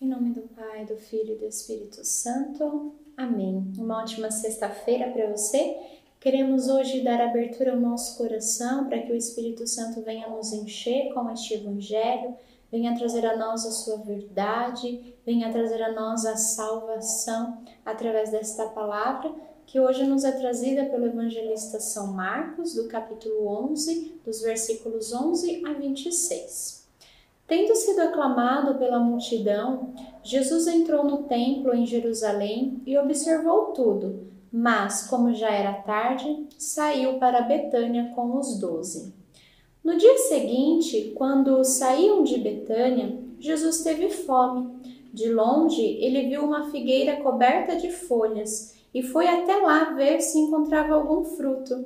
Em nome do Pai, do Filho e do Espírito Santo. Amém. Uma ótima sexta-feira para você. Queremos hoje dar abertura ao nosso coração para que o Espírito Santo venha nos encher com este Evangelho, venha trazer a nós a sua verdade, venha trazer a nós a salvação através desta palavra, que hoje nos é trazida pelo evangelista São Marcos, do capítulo 11, dos versículos 11 a 26. Tendo sido aclamado pela multidão, Jesus entrou no templo em Jerusalém e observou tudo, mas, como já era tarde, saiu para Betânia com os 12. No dia seguinte, quando saíam de Betânia, Jesus teve fome. De longe, ele viu uma figueira coberta de folhas e foi até lá ver se encontrava algum fruto.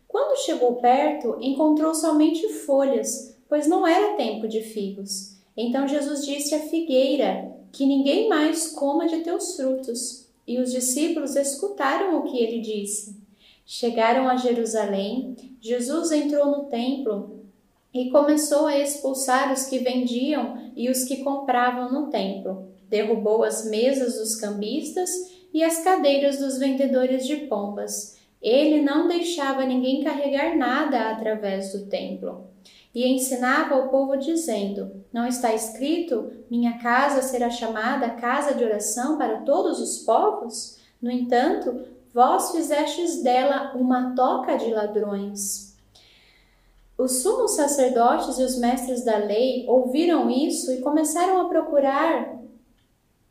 Quando chegou perto, encontrou somente folhas, pois não era tempo de figos. Então Jesus disse à figueira: que ninguém mais coma de teus frutos. E os discípulos escutaram o que ele disse. Chegaram a Jerusalém, Jesus entrou no templo e começou a expulsar os que vendiam e os que compravam no templo. Derrubou as mesas dos cambistas e as cadeiras dos vendedores de pombas. Ele não deixava ninguém carregar nada através do templo. E ensinava ao povo dizendo: não está escrito, minha casa será chamada casa de oração para todos os povos? No entanto, vós fizestes dela uma toca de ladrões. Os sumos sacerdotes e os mestres da lei ouviram isso e começaram a procurar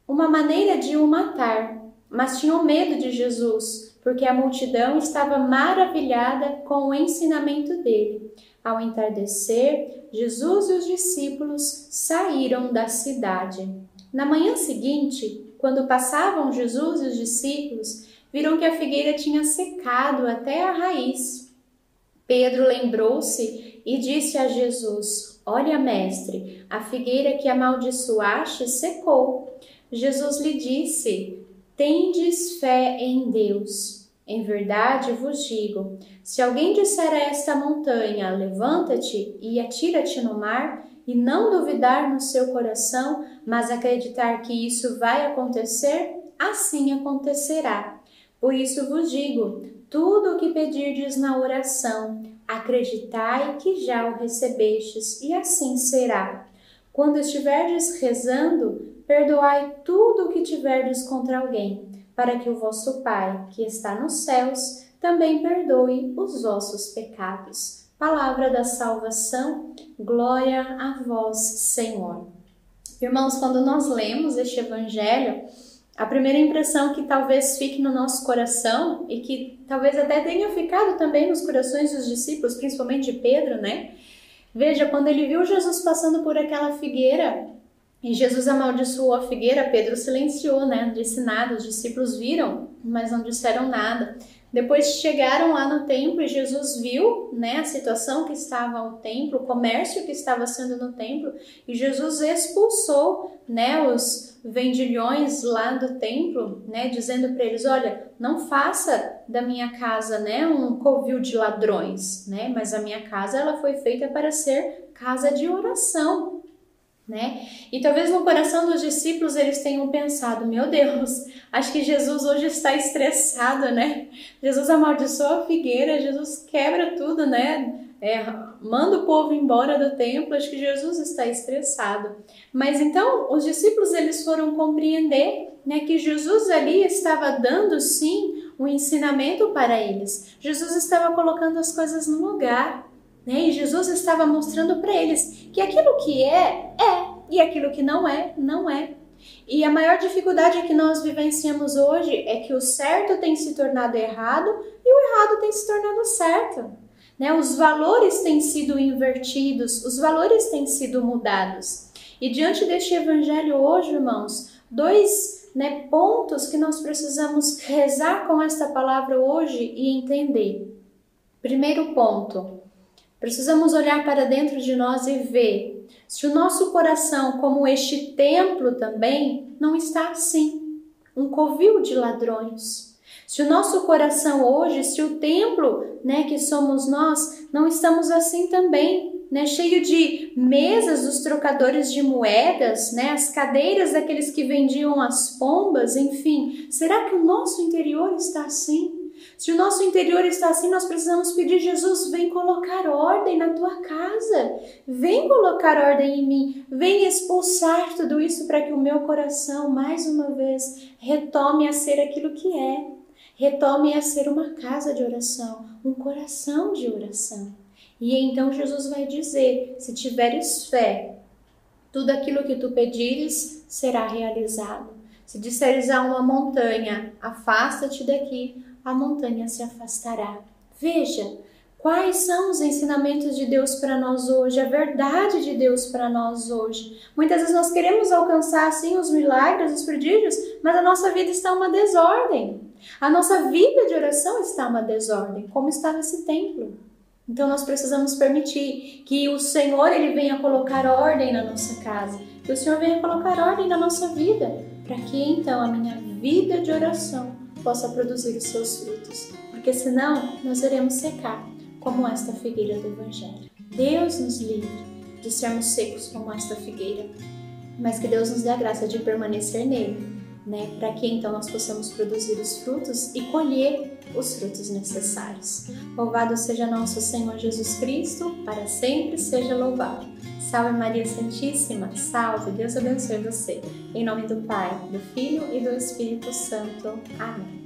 uma maneira de o matar, mas tinham medo de Jesus, porque a multidão estava maravilhada com o ensinamento dele. Ao entardecer, Jesus e os discípulos saíram da cidade. Na manhã seguinte, quando passavam Jesus e os discípulos, viram que a figueira tinha secado até a raiz. Pedro lembrou-se e disse a Jesus: olha, mestre, a figueira que amaldiçoaste secou. Jesus lhe disse: tendes fé em Deus. Em verdade vos digo, se alguém disser a esta montanha, levanta-te e atira-te no mar, e não duvidar no seu coração, mas acreditar que isso vai acontecer, assim acontecerá. Por isso vos digo, tudo o que pedirdes na oração, acreditai que já o recebestes, e assim será. Quando estiverdes rezando, perdoai tudo o que tiverdes contra alguém, para que o vosso Pai, que está nos céus, também perdoe os vossos pecados. Palavra da salvação, glória a vós, Senhor. Irmãos, quando nós lemos este Evangelho, a primeira impressão que talvez fique no nosso coração, e que talvez até tenha ficado também nos corações dos discípulos, principalmente de Pedro, né? Veja, quando ele viu Jesus passando por aquela figueira, e Jesus amaldiçoou a figueira, Pedro silenciou, né? Não disse nada, os discípulos viram, mas não disseram nada. Depois chegaram lá no templo e Jesus viu, né, a situação que estava o templo, o comércio que estava sendo no templo, e Jesus expulsou, né, os vendilhões lá do templo, né, dizendo para eles: olha, não faça da minha casa, né, um covil de ladrões, né, mas a minha casa ela foi feita para ser casa de oração. Né? E talvez no coração dos discípulos eles tenham pensado: meu Deus, acho que Jesus hoje está estressado, né? Jesus amaldiçoa a figueira, Jesus quebra tudo, né? Manda o povo embora do templo, acho que Jesus está estressado. Mas então os discípulos eles foram compreender, né, que Jesus ali estava dando sim um ensinamento para eles. Jesus estava colocando as coisas no lugar. Né? E Jesus estava mostrando para eles que aquilo que é, e aquilo que não é, não é. E a maior dificuldade que nós vivenciamos hoje é que o certo tem se tornado errado e o errado tem se tornado certo. Né? Os valores têm sido invertidos, os valores têm sido mudados. E diante deste evangelho hoje, irmãos, dois, né, pontos que nós precisamos rezar com esta palavra hoje e entender. Primeiro ponto: precisamos olhar para dentro de nós e ver se o nosso coração, como este templo também, não está assim, um covil de ladrões. Se o nosso coração hoje, se o templo, né, que somos nós, não estamos assim também, né, cheio de mesas dos trocadores de moedas, né, as cadeiras daqueles que vendiam as pombas, enfim. Será que o nosso interior está assim? Se o nosso interior está assim, nós precisamos pedir: Jesus, vem colocar ordem na tua casa, vem colocar ordem em mim, vem expulsar tudo isso para que o meu coração, mais uma vez, retome a ser aquilo que é, retome a ser uma casa de oração, um coração de oração. E então Jesus vai dizer: se tiveres fé, tudo aquilo que tu pedires será realizado. Se disseres a uma montanha, afasta-te daqui, a montanha se afastará. Veja, quais são os ensinamentos de Deus para nós hoje, a verdade de Deus para nós hoje. Muitas vezes nós queremos alcançar assim os milagres, os prodígios, mas a nossa vida está uma desordem. A nossa vida de oração está uma desordem, como está nesse templo. Então nós precisamos permitir que o Senhor ele venha colocar ordem na nossa casa, que o Senhor venha colocar ordem na nossa vida, para que então a minha vida de oração possa produzir os seus frutos, porque senão nós iremos secar como esta figueira do Evangelho. Deus nos livre de sermos secos como esta figueira, mas que Deus nos dê a graça de permanecer nele, né? Para que então nós possamos produzir os frutos e colher os frutos necessários. Louvado seja nosso Senhor Jesus Cristo, para sempre seja louvado. Salve Maria Santíssima, salve, Deus abençoe você. Em nome do Pai, do Filho e do Espírito Santo. Amém.